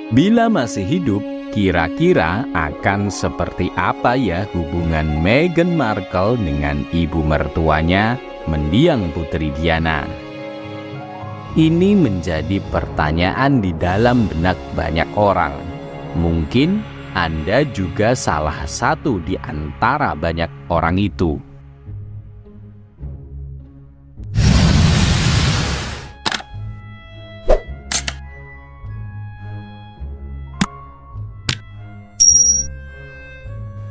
Bila masih hidup, kira-kira akan seperti apa ya hubungan Meghan Markle dengan ibu mertuanya, mendiang Putri Diana? Ini menjadi pertanyaan di dalam benak banyak orang. Mungkin Anda juga salah satu di antara banyak orang itu.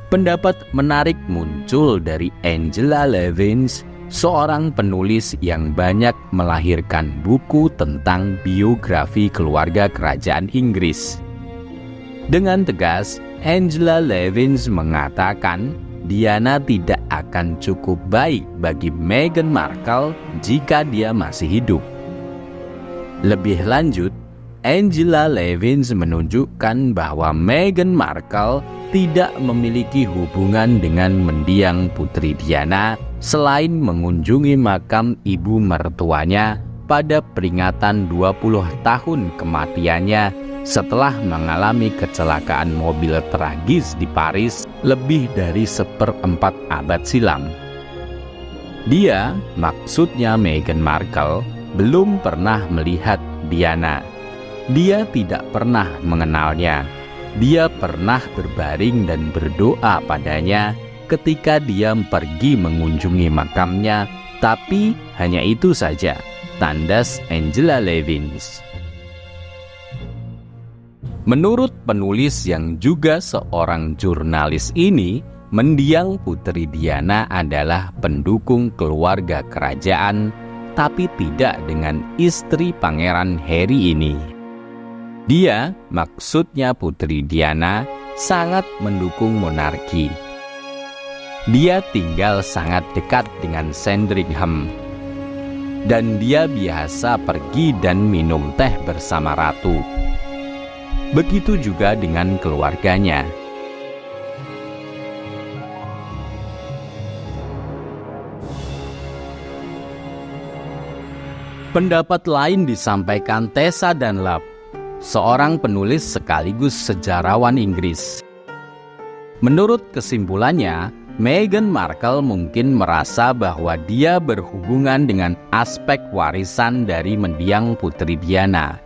Pendapat menarik muncul dari Angela Levins, seorang penulis yang banyak melahirkan buku tentang biografi keluarga kerajaan Inggris. Dengan tegas, Angela Levins mengatakan Diana tidak akan cukup baik bagi Meghan Markle jika dia masih hidup. Lebih lanjut, Angela Levins menunjukkan bahwa Meghan Markle tidak memiliki hubungan dengan mendiang Putri Diana selain mengunjungi makam ibu mertuanya pada peringatan 20 tahun kematiannya setelah mengalami kecelakaan mobil tragis di Paris lebih dari 1/4 abad silam. Dia, maksudnya Meghan Markle, belum pernah melihat Diana. Dia tidak pernah mengenalnya. Dia pernah berbaring dan berdoa padanya ketika dia pergi mengunjungi makamnya, tapi hanya itu saja, tandas Angela Levins. Menurut penulis yang juga seorang jurnalis ini, mendiang Putri Diana adalah pendukung keluarga kerajaan, tapi tidak dengan istri Pangeran Harry ini. Dia, maksudnya Putri Diana, sangat mendukung monarki. Dia tinggal sangat dekat dengan Sandringham, dan dia biasa pergi dan minum teh bersama ratu. Begitu juga dengan keluarganya. Pendapat lain disampaikan Tessa Dunlop, seorang penulis sekaligus sejarawan Inggris. Menurut kesimpulannya, Meghan Markle mungkin merasa bahwa dia berhubungan dengan aspek warisan dari mendiang Putri Diana.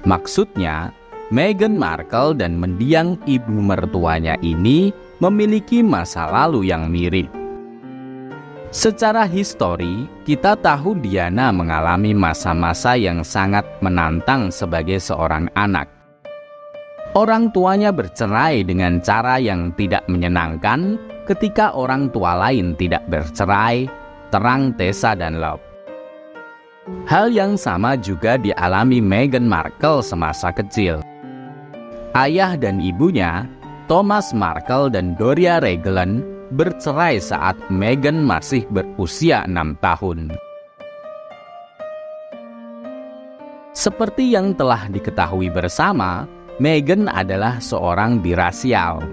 Maksudnya, Meghan Markle dan mendiang ibu mertuanya ini memiliki masa lalu yang mirip. Secara histori, kita tahu Diana mengalami masa-masa yang sangat menantang sebagai seorang anak. Orang tuanya bercerai dengan cara yang tidak menyenangkan ketika orang tua lain tidak bercerai, terang Tessa Dunlop. Hal yang sama juga dialami Meghan Markle semasa kecil. Ayah dan ibunya, Thomas Markle dan Doria Raglan, bercerai saat Meghan masih berusia 6 tahun. Seperti yang telah diketahui bersama, Meghan adalah seorang birasial.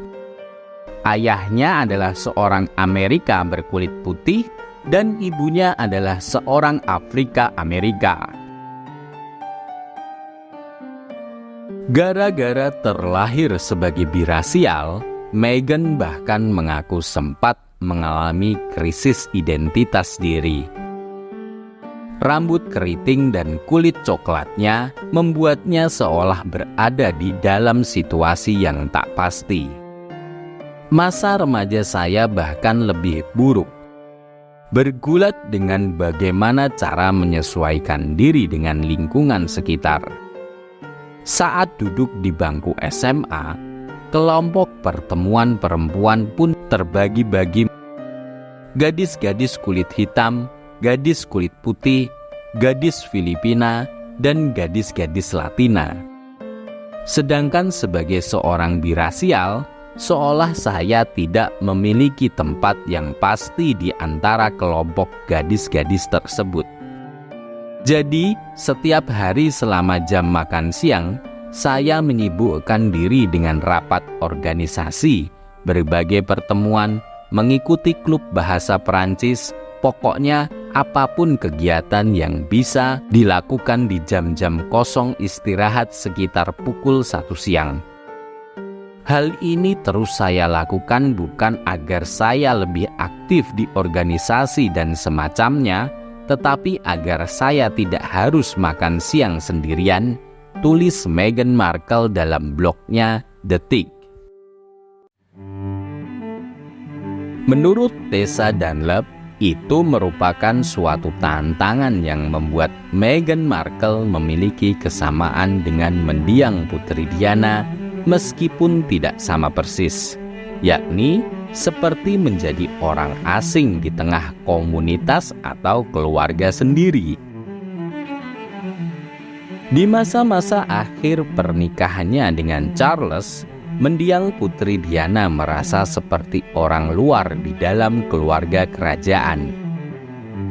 Ayahnya adalah seorang Amerika berkulit putih dan ibunya adalah seorang Afrika Amerika. Gara-gara terlahir sebagai birasial, Meghan bahkan mengaku sempat mengalami krisis identitas diri. Rambut keriting dan kulit coklatnya membuatnya seolah berada di dalam situasi yang tak pasti. Masa remaja saya bahkan lebih buruk. Bergulat dengan bagaimana cara menyesuaikan diri dengan lingkungan sekitar. Saat duduk di bangku SMA, kelompok pertemuan perempuan pun terbagi-bagi. Gadis-gadis kulit hitam, gadis kulit putih, gadis Filipina, dan gadis-gadis Latina. Sedangkan sebagai seorang birasial, seolah saya tidak memiliki tempat yang pasti di antara kelompok gadis-gadis tersebut. Jadi, setiap hari selama jam makan siang, saya menyibukkan diri dengan rapat organisasi, berbagai pertemuan, mengikuti klub bahasa Perancis, pokoknya apapun kegiatan yang bisa dilakukan di jam-jam kosong istirahat sekitar pukul 1 siang. Hal ini terus saya lakukan bukan agar saya lebih aktif di organisasi dan semacamnya, tetapi agar saya tidak harus makan siang sendirian, tulis Meghan Markle dalam blognya Detik. Menurut Tessa Dunlap, itu merupakan suatu tantangan yang membuat Meghan Markle memiliki kesamaan dengan mendiang Putri Diana meskipun tidak sama persis, yakni seperti menjadi orang asing di tengah komunitas atau keluarga sendiri. Di masa-masa akhir pernikahannya dengan Charles, mendiang Putri Diana merasa seperti orang luar di dalam keluarga kerajaan.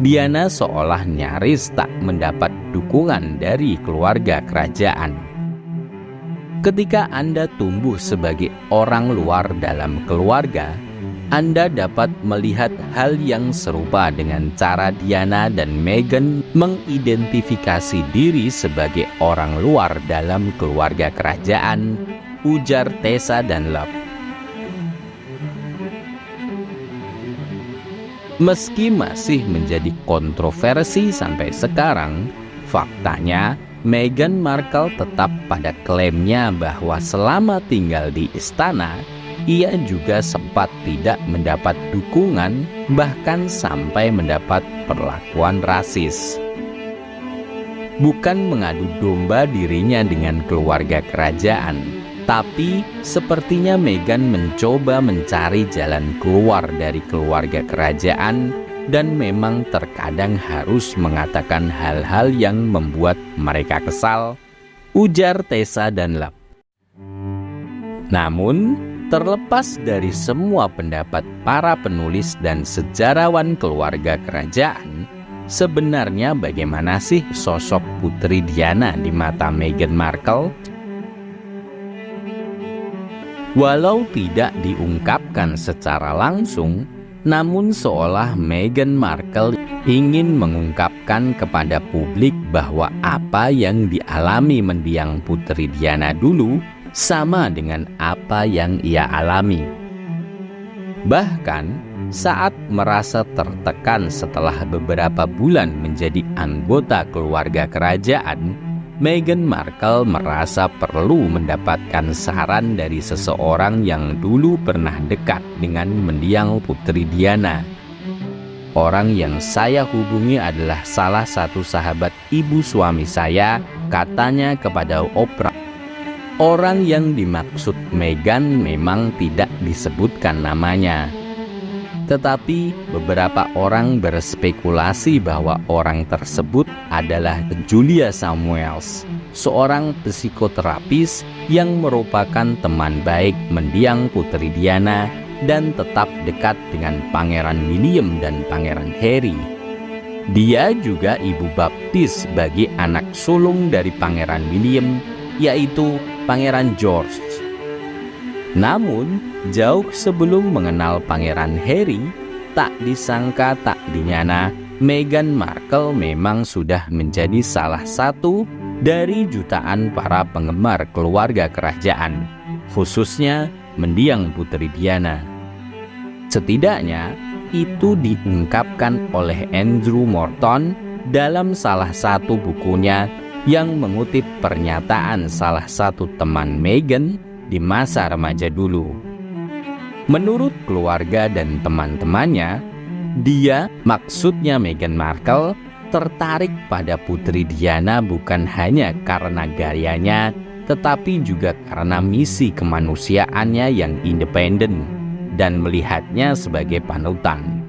Diana seolah nyaris tak mendapat dukungan dari keluarga kerajaan. Ketika Anda tumbuh sebagai orang luar dalam keluarga, Anda dapat melihat hal yang serupa dengan cara Diana dan Meghan mengidentifikasi diri sebagai orang luar dalam keluarga kerajaan, ujar Tessa Dunlap. Meski masih menjadi kontroversi sampai sekarang, faktanya Meghan Markle tetap pada klaimnya bahwa selama tinggal di istana, ia juga sempat tidak mendapat dukungan, bahkan sampai mendapat perlakuan rasis. Bukan mengadu domba dirinya dengan keluarga kerajaan, tapi sepertinya Meghan mencoba mencari jalan keluar dari keluarga kerajaan dan memang terkadang harus mengatakan hal-hal yang membuat mereka kesal, ujar Tessa Dunlap. Namun, terlepas dari semua pendapat para penulis dan sejarawan keluarga kerajaan, sebenarnya bagaimana sih sosok Putri Diana di mata Meghan Markle? Walau tidak diungkapkan secara langsung, namun seolah Meghan Markle ingin mengungkapkan kepada publik bahwa apa yang dialami mendiang Putri Diana dulu sama dengan apa yang ia alami. Bahkan saat merasa tertekan setelah beberapa bulan menjadi anggota keluarga kerajaan, Meghan Markle merasa perlu mendapatkan saran dari seseorang yang dulu pernah dekat dengan mendiang Putri Diana. Orang yang saya hubungi adalah salah satu sahabat ibu suami saya, katanya kepada Oprah. Orang yang dimaksud Meghan memang tidak disebutkan namanya. Tetapi beberapa orang berspekulasi bahwa orang tersebut adalah Julia Samuels, seorang psikoterapis yang merupakan teman baik mendiang Putri Diana dan tetap dekat dengan Pangeran William dan Pangeran Harry. Dia juga ibu baptis bagi anak sulung dari Pangeran William, yaitu Pangeran George. Namun, jauh sebelum mengenal Pangeran Harry, tak disangka tak dinyana, Meghan Markle memang sudah menjadi salah satu dari jutaan para penggemar keluarga kerajaan, khususnya mendiang Putri Diana. Setidaknya, itu diungkapkan oleh Andrew Morton dalam salah satu bukunya yang mengutip pernyataan salah satu teman Meghan di masa remaja dulu. Menurut keluarga dan teman-temannya, dia, maksudnya Meghan Markle, tertarik pada Putri Diana bukan hanya karena gayanya, tetapi juga karena misi kemanusiaannya yang independen dan melihatnya sebagai panutan.